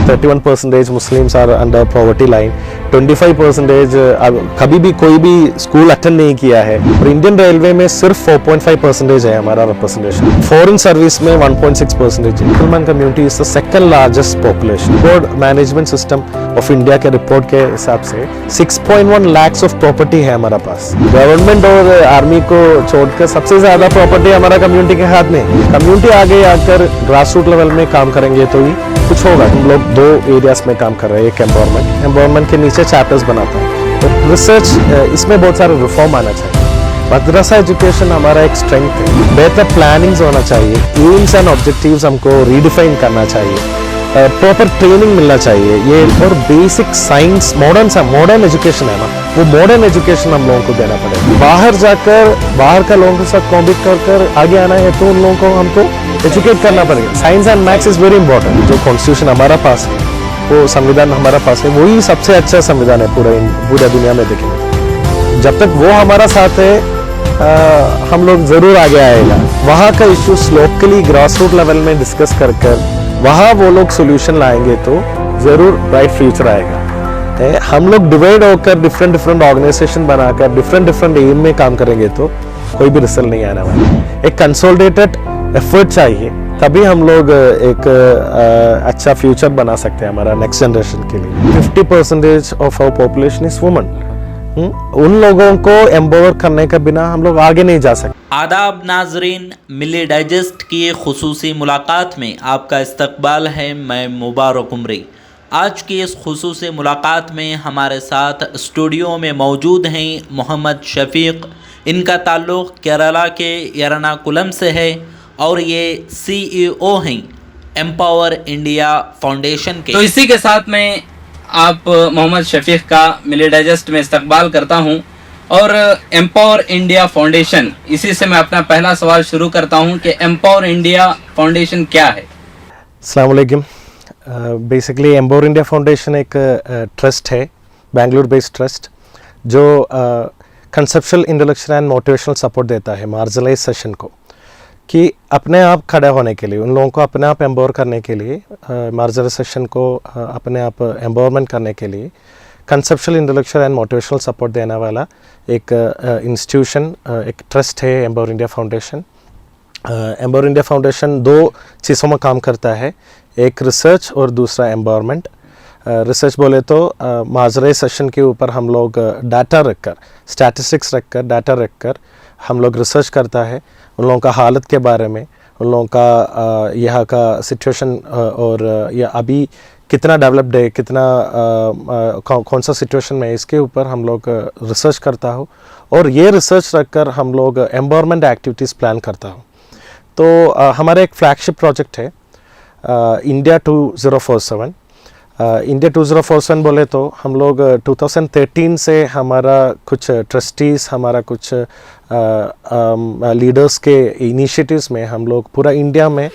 31% Muslims are under poverty line, 25% कभी भी कोई भी स्कूल अटेंड नहीं किया है। और इंडियन रेलवे में सिर्फ 4.5% है हमारा रिप्रेजेंटेशन। फॉरेन सर्विस में 1.6%। मुसलमान community is the second largest population. Board management system of India के रिपोर्ट के हिसाब से 6.1 लाख ऑफ प्रॉपर्टी है हमारा पास। गवर्नमेंट और आर्मी को छोड़कर सबसे ज्यादा प्रॉपर्टी हमारा कम्युनिटी के हाथ में। कम्युनिटी आगे आकर ग्रास रूट लेवल में काम करेंगे तो ही कुछ होगा। हम लोग 2 एरियाज में काम कर रहे हैं। एक एम्पावरमेंट के नीचे चैप्टर्स बनाता है, तो रिसर्च इसमें बहुत सारे रिफॉर्म आना चाहिए। मदरसा एजुकेशन हमारा एक स्ट्रेंथ है। बेहतर प्लानिंग्स होना चाहिए, एम्स एंड ऑब्जेक्टिव्स हमको रीडिफाइन करना चाहिए, प्रॉपर ट्रेनिंग मिलना चाहिए। ये और बेसिक साइंस मॉडर्न एजुकेशन है ना, वो मॉडर्न एजुकेशन हम लोगों को देना पड़ेगा। बाहर का लोगों के साथ कॉम्पीट कर आगे आना है तो उन लोगों को हमको एजुकेट करना पड़ेगा। Science and maths is very important. जो कॉन्स्टिट्यूशन हमारा पास है, वो संविधान हमारा पास है, वही सबसे अच्छा संविधान है पूरा दुनिया में देखेंगे। जब तक वो हमारा साथ है हम लोग जरूर आगे आएगा। वहाँ का issues locally grass root level में डिस्कस कर वहाँ वो लोग सोल्यूशन लाएंगे तो जरूर ब्राइट फ्यूचर आएगा। हम लोग डिवाइड होकर डिफरेंट ऑर्गेनाइजेशन बनाकर डिफरेंट एम में काम करेंगे तो कोई भी रिजल्ट नहीं आने वाला। एक कंसोलिडेटेड एफर्ट चाहिए, तभी हम लोग एक अच्छा फ्यूचर बना सकते हैं हमारा नेक्स्ट जनरेशन के लिए। 50% of our population is women. उन लोगों को एम्पावर करने के बिना हम लोग आगे नहीं जा सकते। आदाब नाजरीन, मिली डाइजेस्ट की खुसूसी मुलाकात में आपका इस्तकबाल है। मैं मुबारक उमरी। आज की इस खुसूसी मुलाकात में हमारे साथ स्टूडियो में मौजूद हैं मोहम्मद शफीक। इनका ताल्लुक़ केरला के एर्नाकुलम से है और ये CEO हैं एम्पावर इंडिया फाउंडेशन के। तो इसी के साथ मैं आप मोहम्मद शफीक का मिली डाइजेस्ट में इस्तकबाल करता हूं और एम्पावर इंडिया फाउंडेशन, इसी से मैं अपना पहला सवाल शुरू करता हूं कि एम्पावर इंडिया फाउंडेशन क्या है। अस्सलाम वालेकुम। बेसिकली एम्पावर इंडिया फाउंडेशन एक ट्रस्ट है, बेंगलुरु बेस्ड ट्रस्ट, जो conceptual intellectual and motivational support देता है मार्जिनलाइज सेशन को, कि अपने आप खड़े होने के लिए, उन लोगों को अपने आप एम्पावर करने के लिए, मार्जिनलाइजेशन को अपने आप एम्पावरमेंट करने के लिए conceptual intellectual and motivational support देने वाला एक इंस्टीट्यूशन, एक ट्रस्ट है empower India foundation. Empower India foundation 2 चीज़ों में काम करता है, एक रिसर्च और दूसरा एम्पावरमेंट। रिसर्च बोले तो मार्जिनलाइजेशन के ऊपर हम लोग डाटा रखकर, स्टैटिस्टिक्स रखकर, डाटा रखकर हम लोग रिसर्च करता है उन लोगों का हालत के बारे में, उन लोगों का यहाँ का सिचुएशन और या अभी कितना डेवलप्ड है, कितना कौन सा सिचुएशन में, इसके ऊपर हम लोग रिसर्च करता हो और ये रिसर्च रखकर हम लोग एम्पावरमेंट एक्टिविटीज़ प्लान करता हो। तो हमारा एक फ्लैगशिप प्रोजेक्ट है इंडिया 2047। इंडिया 2047 बोले तो हम लोग 2013 से हमारा कुछ ट्रस्टीज़, हमारा कुछ लीडर्स के इनिशिएटिव्स में हम लोग पूरा इंडिया में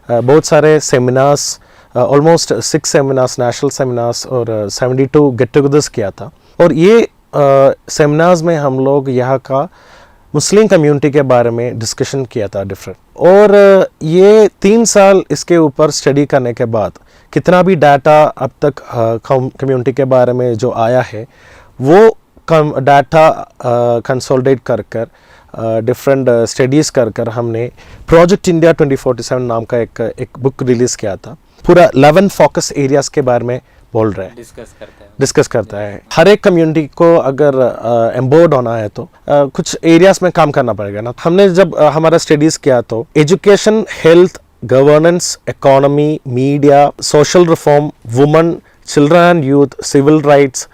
बहुत सारे seminars, almost 6 seminars, national seminars और 72 गेट टुगेदर्स किया था। और ये सेमिनार्स में हम लोग यहाँ का मुस्लिम कम्युनिटी के बारे में डिस्कशन किया था डिफरेंट। और ये 3 साल इसके ऊपर स्टडी करने के बाद कितना भी डाटा अब तक कम्युनिटी के बारे में जो आया है, वो डाटा कंसोलिडेट कर डिफरेंट स्टडीज़ कर हमने प्रोजेक्ट इंडिया 2047 नाम का एक बुक रिलीज़ किया था। पूरा 11 फोकस एरियाज़ के बारे में बोल रहे हैं, डिस्कस करता है। हर एक कम्युनिटी को अगर एम्पावर्ड होना है तो कुछ एरियाज़ में काम करना पड़ेगा ना। हमने जब हमारा स्टडीज़ किया तो education, health, governance, economy, media, social reform, women, children and youth, civil rights,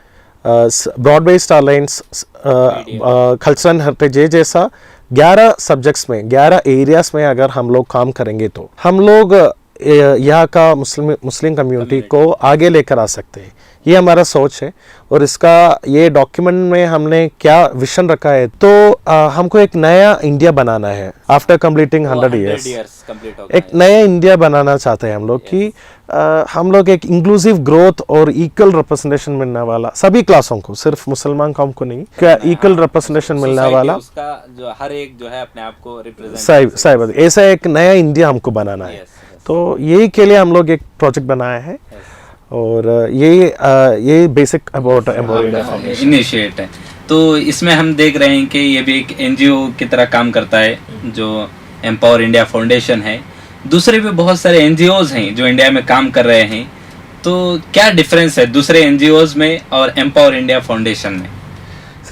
broad based alliance, cultural heritage, ये जैसा 11 सब्जेक्ट्स में, 11 एरियाज़ में अगर हम लोग काम करेंगे तो हम लोग यहाँ का मुस्लिम कम्युनिटी को आगे लेकर आ सकते हैं। ये हमारा सोच है और इसका ये डॉक्यूमेंट में हमने क्या विजन रखा है, तो हमको एक नया इंडिया बनाना है। आफ्टर कंप्लीटिंग 100 ईयर्स एक नया इंडिया बनाना चाहते हैं हम लोग, कि हम लोग एक इंक्लूसिव ग्रोथ और इक्वल रिप्रेजेंटेशन मिलने वाला सभी क्लासों को, सिर्फ मुसलमान कौम को नहीं, क्या इक्वल रिप्रेजेंटेशन मिलने वाला, उसका जो हर एक जो है अपने आप को रिप्रेजेंट, सही बात, ऐसा एक नया इंडिया हमको बनाना है। तो यही के लिए हम लोग एक प्रोजेक्ट बनाया है और ये basic about empower India foundation initiate है। तो इसमें हम देख रहे हैं कि ये भी एक एनजीओ की तरह काम करता है जो एम्पावर इंडिया फाउंडेशन है। दूसरे भी बहुत सारे एनजीओज हैं जो इंडिया में काम कर रहे हैं, तो क्या डिफरेंस है दूसरे एनजीओज में और एम्पावर इंडिया फाउंडेशन में?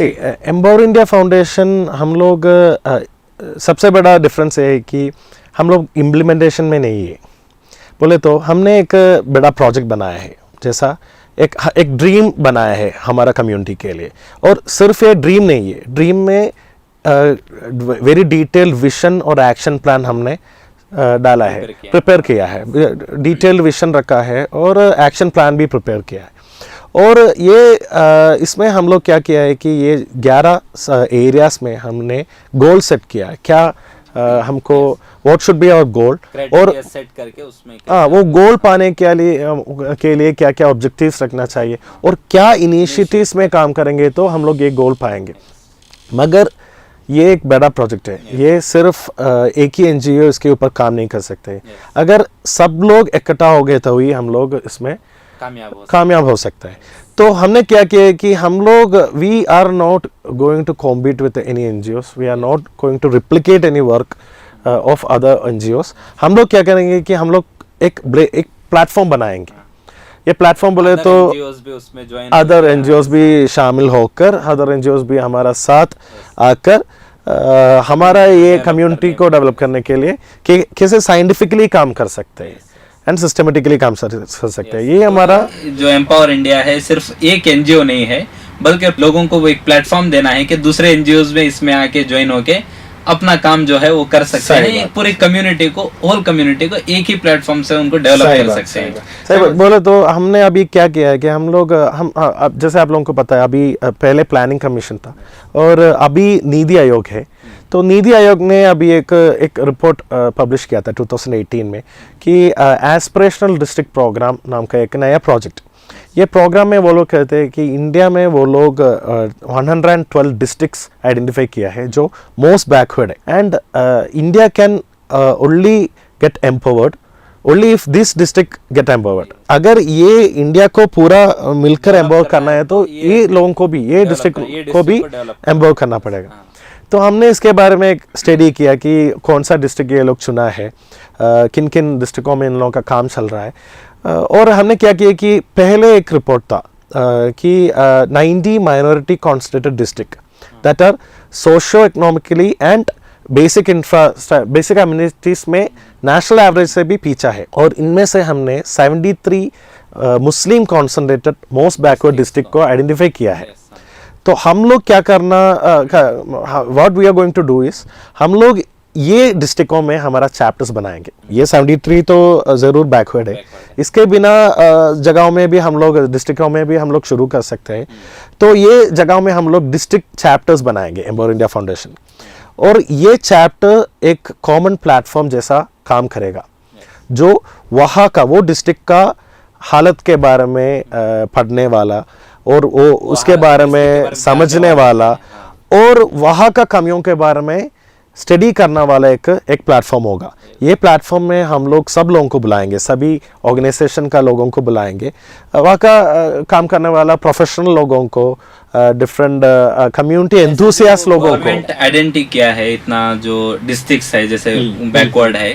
एम्पावर इंडिया फाउंडेशन हम लोग सबसे बड़ा डिफरेंस है कि हम लोग इम्प्लीमेंटेशन में नहीं है। बोले तो हमने एक बड़ा प्रोजेक्ट बनाया है, जैसा एक ड्रीम बनाया है हमारा कम्युनिटी के लिए, और सिर्फ ये ड्रीम नहीं है, ड्रीम में वेरी डिटेल्ड विजन और एक्शन प्लान हमने डाला है, प्रिपेयर किया है, डिटेल्ड विजन रखा है और एक्शन प्लान भी प्रिपेयर किया है। और ये इसमें हम लोग क्या किया है कि ये 11 एरियाज में हमने गोल सेट किया है, क्या हमको what should be our goal, और सेट करके उसमें वो गोल पाने के लिए क्या क्या ऑब्जेक्टिव्स रखना चाहिए और क्या इनिशिएटिव्स में काम करेंगे तो हम लोग ये गोल पाएंगे। मगर ये एक बड़ा प्रोजेक्ट है, ये सिर्फ एक ही एनजीओ इसके ऊपर काम नहीं कर सकते। अगर सब लोग इकट्ठा हो गए तो ही हम लोग इसमें कामयाब हो सकता है। तो हमने क्या किया कि हम लोग we are not going to compete with any NGOs, we are not going to replicate any work of other NGOs. हम लोग क्या करेंगे कि हम लोग एक प्लेटफॉर्म बनाएंगे। ये प्लेटफॉर्म बोले तो अदर एनजीओस भी शामिल होकर, अदर एनजीओस भी हमारा साथ आकर हमारा ये कम्युनिटी को डेवलप करने के लिए कि कैसे साइंटिफिकली काम कर सकते हैं एंड सिस्टमेटिकली काम कर सकते हैं। ये हमारा जो एम्पावर इंडिया है सिर्फ एक एनजीओ नहीं है, बल्कि लोगों को वो एक प्लेटफॉर्म देना है कि दूसरे एनजीओज में इसमें आके ज्वाइन होके अपना काम जो है वो कर सकते हैं। पूरी कम्युनिटी को, होल कम्युनिटी को एक ही प्लेटफॉर्म से उनको डेवलप कर सकते हैं। सही बोले तो हमने अभी क्या किया है कि हम लोग अब जैसे आप लोगों को पता है, अभी पहले प्लानिंग कमीशन था और अभी नीति आयोग है। तो नीति आयोग ने अभी एक रिपोर्ट पब्लिश किया था 2018 में कि एस्पिरेशनल डिस्ट्रिक्ट प्रोग्राम नाम का एक नया प्रोजेक्ट, ये प्रोग्राम में वो लोग कहते हैं कि इंडिया में वो लोग 112 डिस्ट्रिक्ट्स आइडेंटिफाई किया है जो मोस्ट बैकवर्ड है, and India can only get empowered only if this district get empowered. अगर ये इंडिया को पूरा मिलकर एम्पावर करना है तो ये लोगों को भी, ये डिस्ट्रिक्ट को भी एम्पावर करना पड़ेगा। तो हमने इसके बारे में एक स्टडी किया कि कौन सा डिस्ट्रिक्ट ये लोग चुना है, किन किन डिस्ट्रिक्टों में इन लोगों का काम चल रहा है। और हमने क्या किया कि पहले एक रिपोर्ट था कि 90 minority constituted district that are socio economically and basic communities में नेशनल एवरेज से भी पीछा है, और इनमें से हमने 73 Muslim concentrated most backward district को आइडेंटिफाई किया है। तो हम लोग क्या करना, what we are going to do is, हम लोग ये डिस्ट्रिक्टों में हमारा चैप्टर्स बनाएंगे। ये 73 तो ज़रूर बैकवर्ड है, इसके बिना जगहों में भी हम लोग, डिस्ट्रिक्टों में भी हम लोग शुरू कर सकते हैं। तो ये जगहों में हम लोग डिस्ट्रिक्ट चैप्टर्स बनाएंगे एम्पावर इंडिया फाउंडेशन, और ये चैप्टर एक कॉमन प्लेटफॉर्म जैसा काम करेगा जो वहाँ का, वो डिस्ट्रिक्ट का हालत के बारे में पढ़ने वाला और वो उसके बारे में समझने वाला और वहाँ का कमियों के बारे में स्टडी करने वाला एक प्लेटफॉर्म होगा। ये प्लेटफॉर्म में हम लोग सब लोगों को बुलाएंगे, सभी ऑर्गेनाइजेशन का लोगों को बुलाएंगे, वहाँ का काम करने वाला प्रोफेशनल लोगों को, डिफरेंट कम्युनिटी एंथुसियास्ट लोगों को। आइडेंटिटी क्या है, इतना जो डिस्ट्रिक्ट्स है जैसे बैकवर्ड है,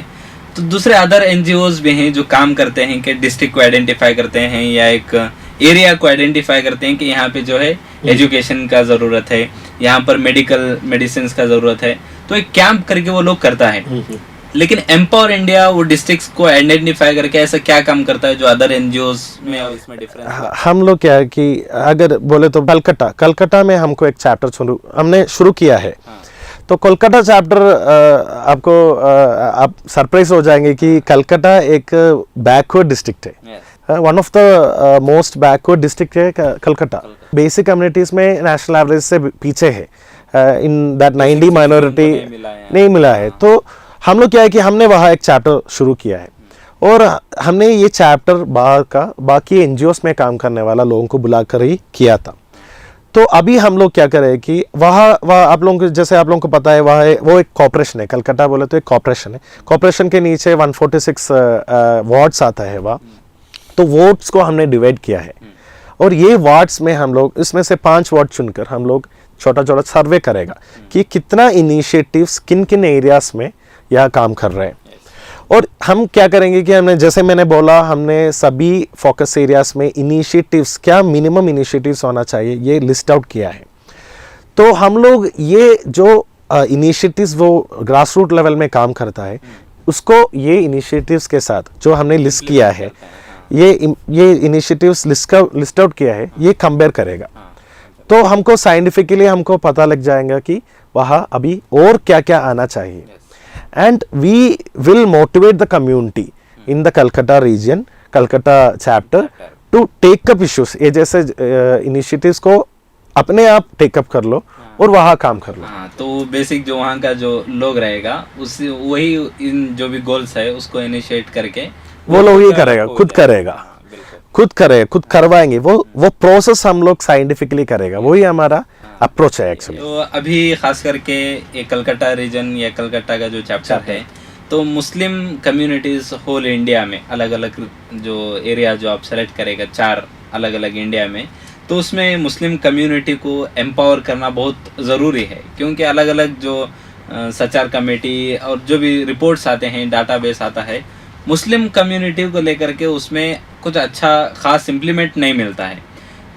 तो दूसरे अदर एनजीओज भी हैं जो काम करते हैं कि डिस्ट्रिक्ट को आइडेंटिफाई करते हैं या एक एरिया को आइडेंटिफाई करते हैं कि यहाँ पे जो है एजुकेशन का ज़रूरत है, यहाँ पर मेडिसिन का ज़रूरत है, तो एक कैंप करके वो लोग करता है। लेकिन एम्पावर इंडिया वो डिस्ट्रिक्ट्स को आइडेंटिफाई करके ऐसा क्या काम करता है जो अदर एनजीओज में और इसमें डिफरेंस है? हम लोग क्या है कि अगर बोले तो कलकत्ता में हमको एक चैप्टर हमने शुरू किया है। तो कोलकाता चैप्टर आपको आप सरप्राइज हो जाएंगे कि कलकत्ता एक बैकवर्ड डिस्ट्रिक्ट है, one of the most backward district है कलकत्ता। बेसिक कम्युनिटीज में नेशनल एवरेज से पीछे है, इन दैट 90 माइनॉरिटी नहीं मिला है। तो हम लोग क्या है कि हमने वहाँ एक चैप्टर शुरू किया है, और हमने ये चैप्टर बाकी एनजीओस में काम करने वाला लोगों को बुलाकर ही किया था। तो अभी हम लोग क्या करें कि वहाँ आप लोगों को, जैसे आप लोगों को पता है, वो एक कॉर्पोरेशन है, कलकत्ता बोले तो एक कॉर्पोरेशन है। कॉर्पोरेशन के नीचे 146 वार्ड्स आता है वहाँ। तो वोट्स को हमने डिवाइड किया है और ये वार्ड्स में हम लोग इसमें से 5 वार्ड चुनकर हम लोग छोटा छोटा सर्वे करेगा कि कितना इनिशिएटिव्स किन किन एरियाज में यह काम कर रहे हैं। और हम क्या करेंगे कि हमने जैसे मैंने बोला हमने सभी फोकस एरियाज में इनिशिएटिव्स क्या मिनिमम इनिशिएटिव्स होना चाहिए ये लिस्ट आउट किया है। तो हम लोग ये जो इनिशिएटिव्स वो ग्रास रूट लेवल में काम करता है उसको ये इनिशिएटिव्स के साथ जो हमने लिस्ट किया है ये इनिशिएटिव्स लिस्ट आउट किया है ये कंपेयर करेगा। तो हमको साइंटिफिकली हमको पता लग जाएगा कि वहाँ अभी और क्या क्या आना चाहिए। And we will motivate the community in the Calcutta region, Calcutta chapter to take up issues। ये जैसे initiatives को अपने आप टेक अप कर लो और वहाँ काम कर लो। हाँ, तो बेसिक जो वहाँ का जो लोग रहेगा उसी वही इन जो भी गोल्स है उसको इनिशिएट करके वो लोग ही करेगा, खुद करेगा, खुद करवाएंगे। वो प्रोसेस हम लोग साइंटिफिकली करेगा, वही हमारा अप्रोच है एक्चुअली। तो अभी खास करके ये कलकत्ता रीजन या कलकत्ता का जो चैप्टर है तो मुस्लिम कम्युनिटीज होल इंडिया में अलग अलग जो एरिया जो आप सेलेक्ट करेगा 4 अलग अलग इंडिया में, तो उसमें मुस्लिम कम्युनिटी को एम्पावर करना बहुत ज़रूरी है क्योंकि अलग अलग जो सचार कमेटी और जो भी रिपोर्ट्स आते हैं डाटाबेस आता है मुस्लिम कम्युनिटी को लेकर के उसमें कुछ अच्छा खास इम्प्लीमेंट नहीं मिलता है।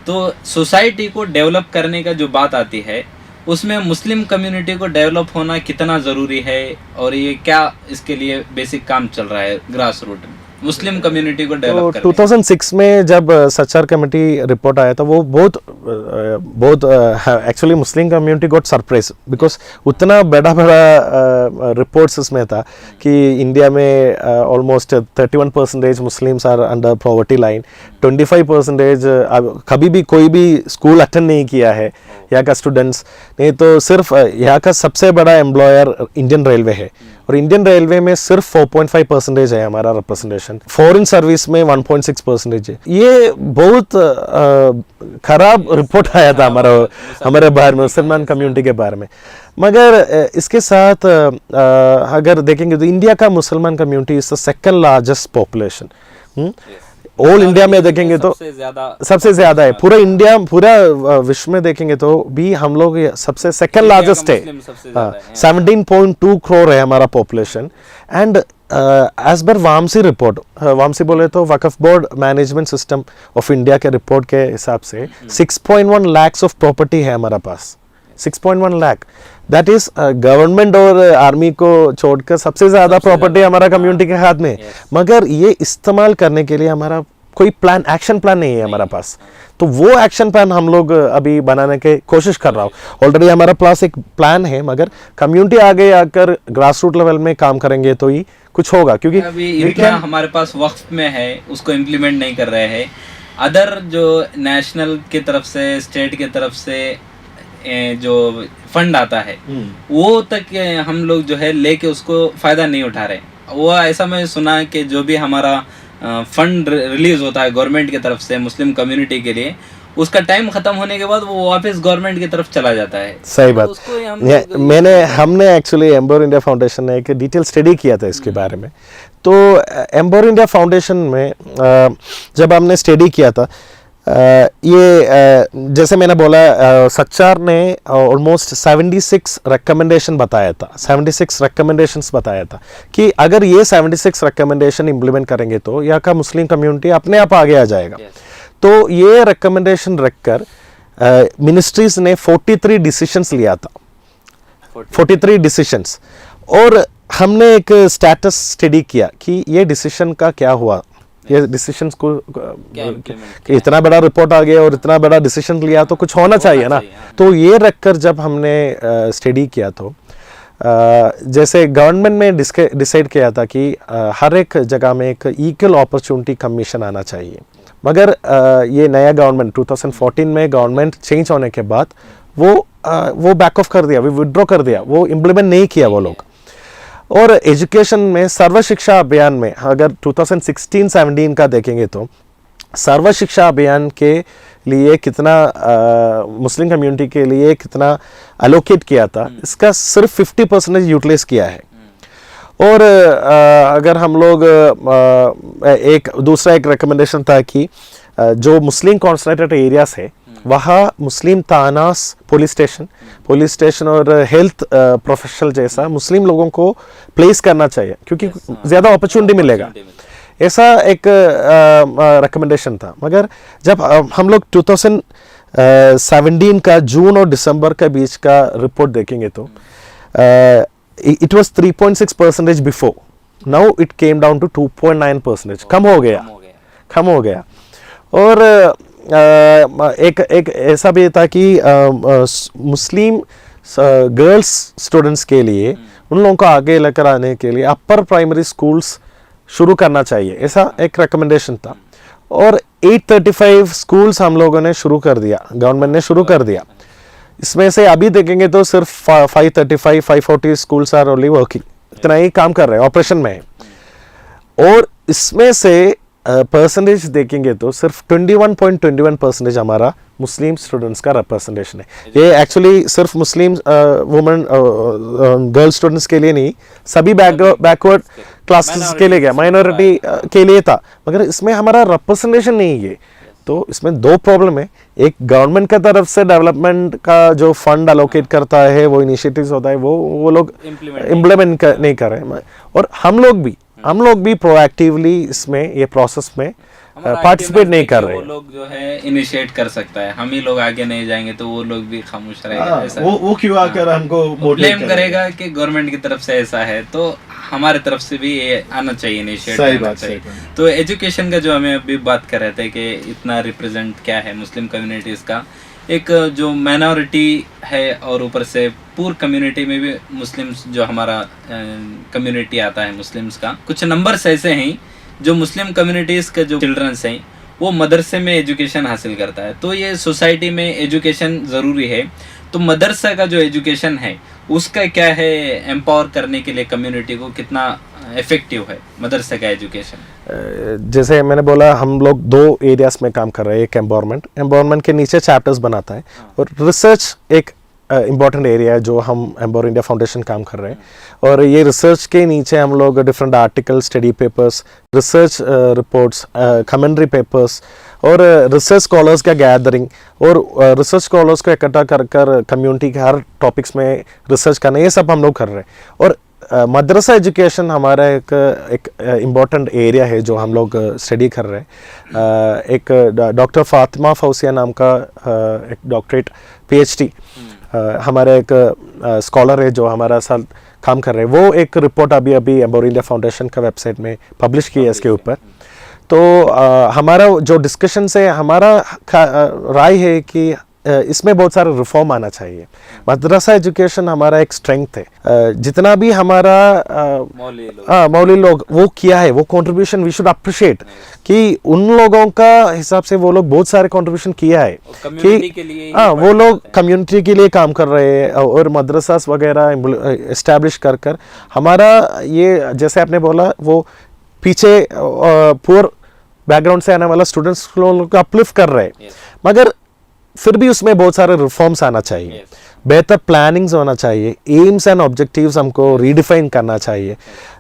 तो सोसाइटी को डेवलप करने का जो बात आती है उसमें मुस्लिम कम्युनिटी को डेवलप होना कितना ज़रूरी है और ये क्या इसके लिए बेसिक काम चल रहा है ग्रास रूट में मुस्लिम कम्युनिटी को डेवलप करने। 2006 में जब सचार कमेटी रिपोर्ट आया था वो बहुत actually Muslim community got surprise because उतना बड़ा रिपोर्ट्स इसमें था कि इंडिया में almost 31% Muslims are under poverty line, 25% कभी भी कोई भी स्कूल अटेंड नहीं किया है यहाँ का स्टूडेंट्स। नहीं तो सिर्फ यहाँ का सबसे बड़ा एम्प्लॉयर इंडियन रेलवे है और इंडियन रेलवे में सिर्फ 4.5% है हमारा रिप्रेजेंटेशन, फॉरेन सर्विस में 1.6% है। ये बहुत खराब रिपोर्ट आया था हमारे बारे में मुसलमान कम्युनिटी के बारे में। मगर इसके साथ अगर देखेंगे तो इंडिया का मुसलमान community is the second largest population. All India में देखेंगे तो सबसे ज्यादा है, पूरा इंडिया पूरा विश्व में देखेंगे तो भी हम लोग सबसे सेकंड लार्जेस्ट है। 17.2 करोड़ है हमारा population. And as per Vamsi report, Vamsi बोले तो Waqf board management system of India के रिपोर्ट के हिसाब से 6.1 लाख ऑफ प्रॉपर्टी है हमारा पास, 6.1 लाख। दैट इज गवर्नमेंट और आर्मी को छोड़कर सबसे ज्यादा प्रॉपर्टी हमारा कम्युनिटी के हाथ में। मगर ये इस्तेमाल करने के लिए हमारा कोई प्लान, एक्शन प्लान नहीं है हमारा पास। तो वो एक्शन प्लान हम लोग अभी बनाने की कोशिश कर रहा हूँ। ऑलरेडी हमारा पास एक प्लान है मगर कम्युनिटी आगे आकर ग्रास रूट लेवल में काम करेंगे तो ही कुछ होगा। क्योंकि अभी इतना हमारे पास वक्फ में है उसको इम्प्लीमेंट नहीं कर रहे हैं। अदर जो नेशनल की तरफ से स्टेट की तरफ से जो फंड आता है वो तक हम लोग जो है लेके उसको फायदा नहीं उठा रहे। वो ऐसा मैं सुना कि जो भी हमारा फंड रिलीज होता है गवर्नमेंट की तरफ से मुस्लिम कम्युनिटी के लिए उसका टाइम खत्म होने के बाद वो वापस गवर्नमेंट की तरफ चला जाता है। सही बात। हमने एक्चुअली एम्पावर इंडिया फाउंडेशन ने एक डिटेल स्टडी किया था इसके बारे में। तो एम्पावर इंडिया फाउंडेशन में जब हमने स्टडी किया था ये जैसे मैंने बोला सच्चार ने ऑलमोस्ट 76 रिकमेंडेशन बताया था, 76 रिकमेंडेशंस बताया था कि अगर ये 76 रिकमेंडेशन इम्प्लीमेंट करेंगे तो यहाँ का मुस्लिम कम्युनिटी अपने आप आगे आ जाएगा। तो ये रिकमेंडेशन रखकर मिनिस्ट्रीज ने 43 डिसीजंस लिया था, 43 डिसीजंस। और हमने एक स्टेटस स्टडी किया कि ये डिसीजन का क्या हुआ, ये डिसीजंस को कि इतना बड़ा रिपोर्ट आ गया और इतना बड़ा डिसीजन लिया तो कुछ होना चाहिए ना। तो ये रखकर जब हमने स्टडी किया तो जैसे गवर्नमेंट ने डिसाइड किया था कि हर एक जगह में एक इक्वल अपॉर्चुनिटी कमीशन आना चाहिए। मगर ये नया गवर्नमेंट 2014 में गवर्नमेंट चेंज होने के बाद वो बैक ऑफ कर दिया, वो विड्रॉ कर दिया, वो इम्प्लीमेंट नहीं किया वो लोग। और एजुकेशन में सर्व शिक्षा अभियान में अगर 2016-17 का देखेंगे तो सर्व शिक्षा अभियान के लिए कितना मुस्लिम कम्युनिटी के लिए कितना एलोकेट किया था इसका सिर्फ 50% यूटिलाइज किया है। और अगर हम लोग एक दूसरा एक रिकमेंडेशन था कि जो मुस्लिम कॉन्सनट्रेटेड एरियाज है वहाँ मुस्लिम थानास पुलिस स्टेशन और हेल्थ प्रोफेशनल जैसा मुस्लिम लोगों को प्लेस करना चाहिए, क्योंकि ज़्यादा अपॉर्चुनिटी मिलेगा। ऐसा एक रिकमेंडेशन था। मगर जब हम लोग 2017 का जून और दिसंबर के बीच का रिपोर्ट देखेंगे तो it was 3.6% before, now it came down to 2.9%, कम हो गया। और एक ऐसा भी था कि मुस्लिम गर्ल्स स्टूडेंट्स के लिए उन लोगों को आगे लेकर आने के लिए अपर प्राइमरी स्कूल्स शुरू करना चाहिए, ऐसा एक रिकमेंडेशन था। और 835 स्कूल्स हम लोगों ने शुरू कर दिया, गवर्नमेंट ने शुरू कर दिया। इसमें से अभी देखेंगे तो सिर्फ 535 540 स्कूल्स आर ओनली वर्किंग, इतना ही काम कर रहे हैं, ऑपरेशन में है। और इसमें से परसेंटेज देखेंगे तो सिर्फ 21.21% हमारा मुस्लिम स्टूडेंट्स का रिप्रेजेंटेशन है। ये एक्चुअली सिर्फ मुस्लिम वुमेन गर्ल स्टूडेंट्स के लिए नहीं, सभी बैकवर्ड क्लासेस के लिए गया, माइनॉरिटी के लिए था, मगर इसमें हमारा रिप्रेजेंटेशन नहीं है। तो इसमें दो प्रॉब्लम है, एक गवर्नमेंट की तरफ से डेवलपमेंट का जो फंड अलोकेट करता है, वो इनिशिएटिव्स होता है, वो लोग इम्प्लीमेंट नहीं कर रहे हैं। और हम लोग भी प्रोएक्टिवली इसमें ये प्रोसेस में पार्टिसिपेट नहीं कर रहे। वो लोग जो है इनिशिएट कर सकता है, हम ही लोग आगे नहीं जाएंगे तो वो लोग भी खामोश रहेगा। ऐसा वो क्यों आकर हमको ब्लेम करेगा कि गवर्नमेंट की तरफ से ऐसा है, तो हमारे तरफ से भी ये आना चाहिए, इनिशिएट करना चाहिए। तो एजुकेशन का जो हमें अभी बात कर रहे थे कि इतना रिप्रेजेंट क्या है मुस्लिम कम्युनिटीज का, एक जो माइनॉरिटी है और ऊपर से पूर कम्युनिटी में भी मुस्लिम्स जो हमारा कम्युनिटी आता है मुस्लिम्स का, कुछ नंबर्स ऐसे हैं जो मुस्लिम कम्युनिटीज़ के जो चिल्ड्रंस हैं वो मदरसे में एजुकेशन हासिल करता है। तो ये सोसाइटी में एजुकेशन ज़रूरी है। तो मदरसा का जो एजुकेशन है उसका क्या है, एम्पावर करने के लिए कम्युनिटी को कितना इफेक्टिव है मदरसे का एजुकेशन? जैसे मैंने बोला, हम लोग दो एरियाज में काम कर रहे हैं। एक एम्पावरमेंट के नीचे चैप्टर्स बनाता है, और रिसर्च एक इम्पॉर्टेंट एरिया है जो हम एम्पावर इंडिया फाउंडेशन काम कर रहे हैं। और ये रिसर्च के नीचे हम लोग different article, study papers, research reports, commentary papers और रिसर्च स्कॉलर्स का गैदरिंग और रिसर्च स्कॉलर्स को इकट्ठा कर कम्युनिटी के हर टॉपिक्स में रिसर्च करना, ये सब हम लोग कर रहे हैं। और मदरसा एजुकेशन हमारा एक इम्पॉर्टेंट एरिया है जो हम लोग स्टडी कर रहे हैं। एक डॉक्टर फातिमा फौसिया नाम का एक डॉक्टरेट PhD हमारा एक स्कॉलर है जो हमारा साथ काम कर रहे हैं। वो एक रिपोर्ट अभी एम्पावर इंडिया फाउंडेशन का वेबसाइट में पब्लिश की है इसके ऊपर। तो हमारा जो डिस्कशन से हमारा राय है कि इसमें बहुत सारा रिफॉर्म आना चाहिए। मदरसा एजुकेशन हमारा एक स्ट्रेंथ है। जितना भी हमारा मौली लोग वो किया है, वो कंट्रीब्यूशन वी शुड अप्रिशिएट कि उन लोगों का हिसाब से वो लोग बहुत सारे कंट्रीब्यूशन किया है कि वो लोग कम्युनिटी के लिए काम कर रहे हैं और मदरसास वगैरह इस्टेब्लिश कर हमारा ये, जैसे आपने बोला, वो पीछे पुअर बैकग्राउंड से आने वाला स्टूडेंट्स लोग को अपलिफ्ट कर रहे हैं। मगर फिर भी उसमें बहुत सारे रिफॉर्म्स आना चाहिए, बेहतर प्लानिंग्स होना चाहिए, एम्स एंड ऑब्जेक्टिव्स हमको रीडिफाइन करना चाहिए,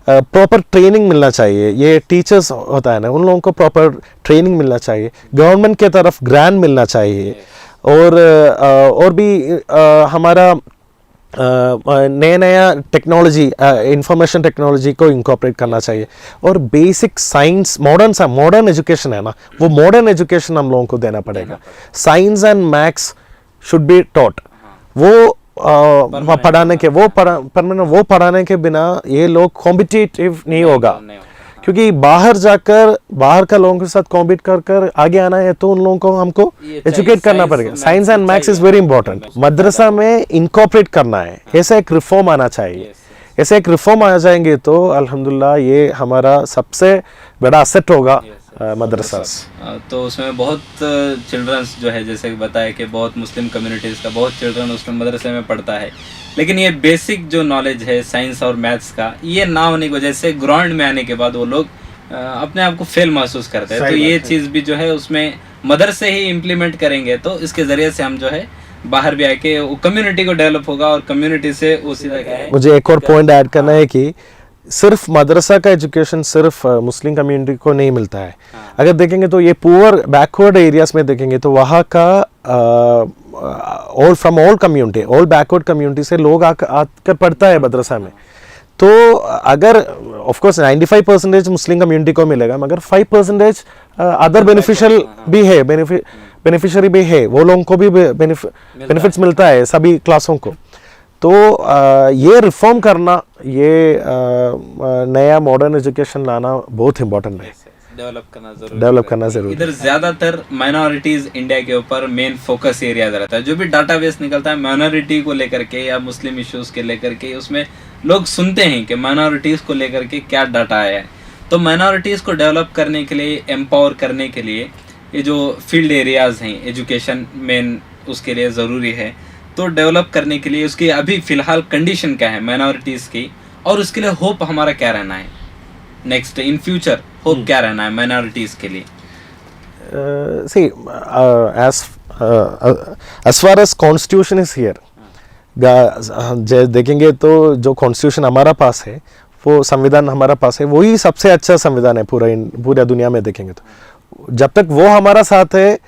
प्रॉपर ट्रेनिंग मिलना चाहिए। ये टीचर्स होता है ना, उन लोगों को प्रॉपर ट्रेनिंग मिलना चाहिए, गवर्नमेंट के तरफ ग्रांट मिलना चाहिए, और भी हमारा नया टेक्नोलॉजी, इंफॉर्मेशन टेक्नोलॉजी को इंकॉर्पोरेट करना चाहिए। और बेसिक साइंस, मॉडर्न एजुकेशन है ना, वो मॉडर्न एजुकेशन हम लोगों को देना पड़ेगा। Science and maths should be taught. वो पढ़ाने के बिना ये लोग कॉम्पिटिटिव नहीं होगा, क्योंकि बाहर का लोगों के साथ कॉम्पीट कर आगे आना है तो उन लोगों को हमको एजुकेट करना पड़ेगा। Science and maths is very important. मदरसा में इनकॉर्पोरेट करना है, ऐसा एक रिफॉर्म आना चाहिए। ऐसे एक रिफॉर्म आ जाएंगे तो अल्हम्दुलिल्लाह ये हमारा सबसे बड़ा असेट होगा मदरसा। तो उसमें बहुत चिल्ड्रंस जो है, जैसे बताया कि बहुत मुस्लिम कम्युनिटीज़ का बहुत चिल्ड्रन उसमें मदरसे में पढ़ता है, लेकिन ये बेसिक जो नॉलेज है साइंस और मैथ्स का, ये ना होने की वजह से ग्राउंड में आने के बाद वो लोग अपने आप को फेल महसूस करते हैं। तो ये चीज़ भी जो है उसमें मदरसे ही इम्प्लीमेंट करेंगे तो इसके ज़रिए से हम जो है बाहर भी आके कम्युनिटी को डेवलप होगा और कम्युनिटी से वो सीधा। मुझे एक और पॉइंट ऐड करना है कि सिर्फ मदरसा का एजुकेशन सिर्फ मुस्लिम कम्युनिटी को नहीं मिलता है। अगर देखेंगे तो ये पुअर बैकवर्ड एरियाज में देखेंगे तो वहाँ का all from all community, all backward community से लोग आकर पढ़ता है मदरसा में। तो अगर ऑफ कोर्स 95% मुस्लिम कम्युनिटी को मिलेगा, मगर 5% अदर बेनिफिशियल भी है, बेनिफिशियरी भी है, वो लोगों को भी बेनिफिट्स मिलता है सभी क्लासों को। तो ये रिफॉर्म करना, ये नया मॉडर्न एजुकेशन लाना बहुत इम्पोर्टेंट है, डेवलप करना जरूरी। इधर ज्यादातर माइनॉरिटीज इंडिया के ऊपर मेन फोकस एरिया रहता है। जो भी डाटाबेस निकलता है माइनॉरिटी को लेकर के या मुस्लिम इश्यूज के लेकर के, उसमें लोग सुनते हैं कि माइनॉरिटीज को लेकर के क्या डाटा आया है। तो माइनॉरिटीज को डेवलप करने के लिए, एम्पावर करने के लिए ये जो फील्ड एरियाज हैं एजुकेशन मेन उसके लिए ज़रूरी है। तो डेवलप करने के लिए उसकी अभी फ़िलहाल कंडीशन क्या है माइनॉरिटीज़ की, और उसके लिए होप हमारा क्या रहना है नेक्स्ट इन फ्यूचर, होप क्या रहना है माइनॉरिटीज़ के लिए? See, as far as constitution is here, देखेंगे तो जो कॉन्स्टिट्यूशन हमारा पास है, वो संविधान हमारा पास है, वही सबसे अच्छा संविधान है पूरा दुनिया में। देखेंगे तो जब तक वो हमारा साथ है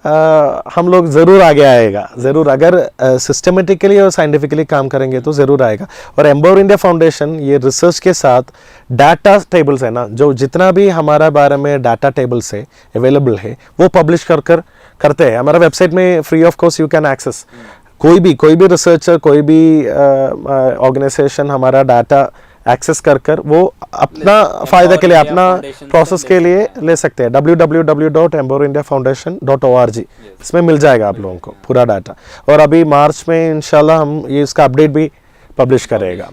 हम लोग ज़रूर आगे आएगा, ज़रूर। अगर सिस्टमेटिकली और साइंटिफिकली काम करेंगे तो ज़रूर आएगा। और एम्पावर इंडिया फाउंडेशन ये रिसर्च के साथ डाटा टेबल्स है ना, जो जितना भी हमारा बारे में डाटा टेबल्स है अवेलेबल है, वो पब्लिश करते हैं हमारा वेबसाइट में। Free of cost you can access. कोई भी रिसर्चर, कोई भी ऑर्गेनाइजेशन हमारा डाटा एक्सेस कर वो अपना फ़ायदा के लिए, अपना प्रोसेस के लिए ले सकते हैं। www.empower-india-foundation.org इसमें मिल जाएगा आप लोगों को पूरा डाटा। और अभी मार्च में इंशाल्लाह हम ये इसका अपडेट भी पब्लिश करेगा।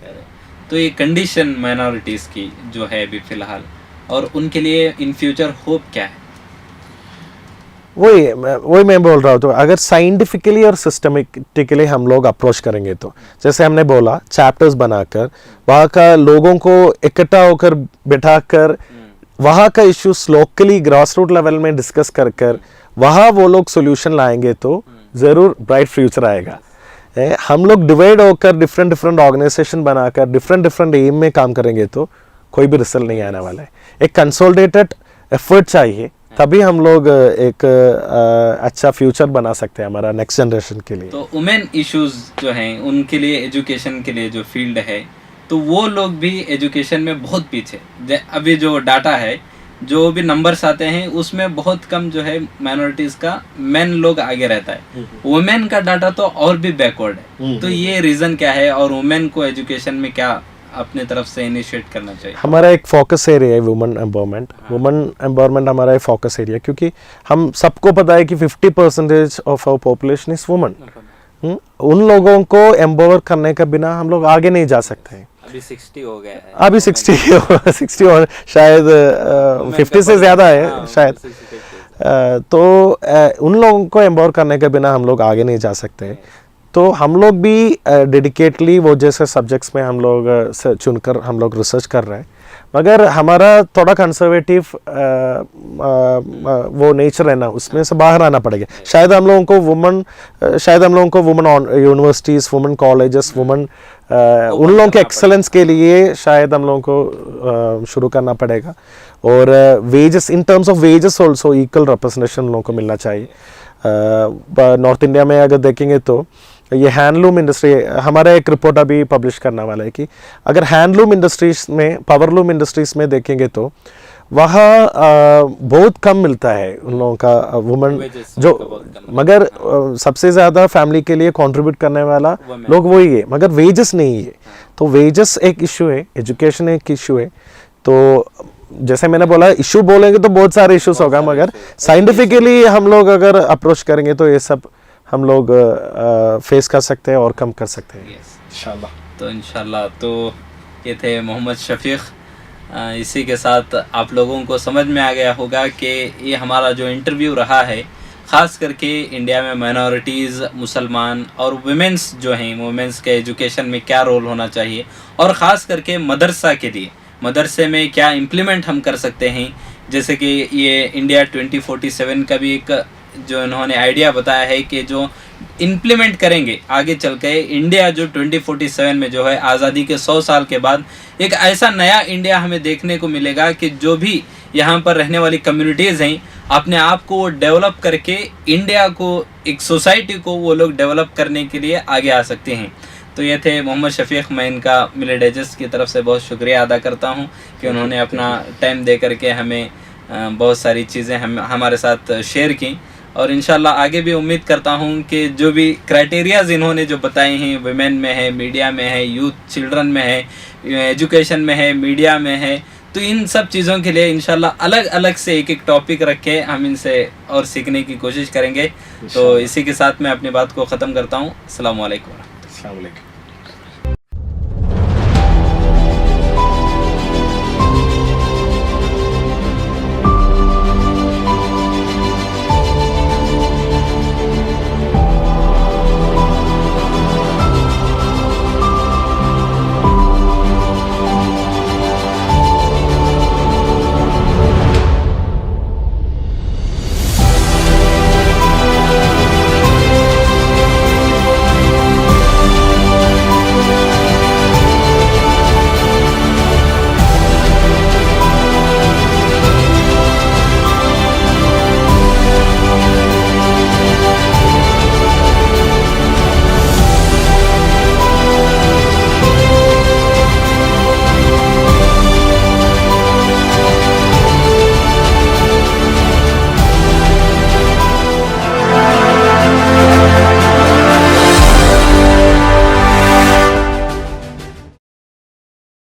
तो ये कंडीशन माइनॉरिटीज़ की जो है अभी फ़िलहाल, और उनके लिए इन फ्यूचर होप क्या है? वही मैं बोल रहा हूँ। तो अगर साइंटिफिकली और सिस्टमेटिकली हम लोग अप्रोच करेंगे तो, जैसे हमने बोला, चैप्टर्स बनाकर वहाँ का लोगों को इकट्ठा होकर बिठाकर वहाँ का issues locally grass root level में डिस्कस कर वहाँ वो लोग सोल्यूशन लाएंगे तो ज़रूर ब्राइट फ्यूचर आएगा। हम लोग डिवाइड होकर डिफरेंट ऑर्गेनाइजेशन बनाकर डिफरेंट एम में काम करेंगे तो कोई भी रिजल्ट नहीं आने वाला है। एक कंसोलिडेटेड एफर्ट चाहिए, तभी हम लोग एक अच्छा फ्यूचर बना सकते हैं हमारा नेक्स्ट जनरेशन के लिए। तो वुमेन इश्यूज जो हैं उनके लिए, एजुकेशन के लिए जो फील्ड है, तो वो लोग भी एजुकेशन में बहुत पीछे। अभी जो डाटा है, जो भी नंबर्स आते हैं, उसमें बहुत कम जो है माइनॉरिटीज़ का मेन लोग आगे रहता है। वुमेन का डाटा तो और भी बैकवर्ड है। तो ये रीज़न क्या है, और वुमेन को एजुकेशन में क्या अपने तरफ से इनिशिएट करना चाहिए? हमारा एक फोकस एरिया है वुमेन एम्पावरमेंट। वुमेन एम्पावरमेंट हमारा एक फोकस एरिया, क्योंकि हम सबको पता है कि 50% of our population is women. उन लोगों को एम्पावर करने के बिना हम लोग आगे नहीं जा सकते हैं। अभी 60 हो गया है, अभी 60 और शायद 50 से ज़्यादा है शायद। तो उन लोगों को एम्पावर करने के बिना हम लोग आगे नहीं जा सकते। तो हम लोग भी डेडिकेटली वो जैसे सब्जेक्ट्स में हम लोग चुनकर हम लोग रिसर्च कर रहे हैं, मगर हमारा थोड़ा कंजर्वेटिव वो नेचर है ना, उसमें से बाहर आना पड़ेगा। शायद हम लोगों को women universities, women colleges, women उन लोगों के एक्सेलेंस के लिए शायद हम लोगों को शुरू करना पड़ेगा। और wages, in terms of wages also equal representation लोगों को मिलना चाहिए। नॉर्थ इंडिया में अगर देखेंगे तो ये हैंडलूम इंडस्ट्री, हमारा एक रिपोर्ट अभी पब्लिश करने वाला है कि अगर हैंडलूम इंडस्ट्रीज में, पावरलूम इंडस्ट्रीज में देखेंगे तो वहाँ बहुत कम मिलता है उन लोगों का वुमेन जो, मगर सबसे ज़्यादा फैमिली के लिए कंट्रीब्यूट करने वाला लोग वही है, मगर वेजेस नहीं है। तो वेजेस एक इशू है, एजुकेशन एक इशू है। तो जैसे मैंने बोला, इशू बोलेंगे तो बहुत सारे इश्यूज होगा, मगर साइंटिफिकली हम लोग अगर अप्रोच करेंगे तो ये सब हम लोग फेस कर सकते हैं और कम कर सकते हैं इंशाल्लाह। तो इंशाल्लाह। तो ये थे मोहम्मद शफीक। इसी के साथ आप लोगों को समझ में आ गया होगा कि ये हमारा जो इंटरव्यू रहा है, ख़ास करके इंडिया में माइनॉरिटीज़, मुसलमान और वुमेंस जो हैं, वुमेंस के एजुकेशन में क्या रोल होना चाहिए, और ख़ास करके मदरसा के लिए, मदरसे में क्या इम्प्लीमेंट हम कर सकते हैं। जैसे कि ये इंडिया 2047 का भी एक जो इन्होंने आइडिया बताया है कि जो इम्प्लीमेंट करेंगे आगे चल के, इंडिया जो 2047 में जो है आज़ादी के 100 साल के बाद एक ऐसा नया इंडिया हमें देखने को मिलेगा कि जो भी यहाँ पर रहने वाली कम्युनिटीज़ हैं अपने आप को डेवलप करके इंडिया को, एक सोसाइटी को वो लोग डेवलप करने के लिए आगे आ सकते हैं। तो ये थे मोहम्मद शफीक। मैं इनका मिले डाइजेस्ट की तरफ से बहुत शुक्रिया अदा करता हूँ कि उन्होंने अपना टाइम दे करके हमें बहुत सारी चीज़ें हमारे साथ शेयर की, और इंशाल्लाह आगे भी उम्मीद करता हूँ कि जो भी क्राइटेरियाज़ इन्होंने जो बताए हैं, वुमेन में है, मीडिया में है, यूथ चिल्ड्रन में है, एजुकेशन में है, मीडिया में है, तो इन सब चीज़ों के लिए इंशाल्लाह अलग अलग से एक एक टॉपिक रख के हम इनसे और सीखने की कोशिश करेंगे। तो इसी के साथ मैं अपनी बात को ख़त्म करता हूँ। अस्सलाम वालेकुम। अस्सलाम वालेकुम।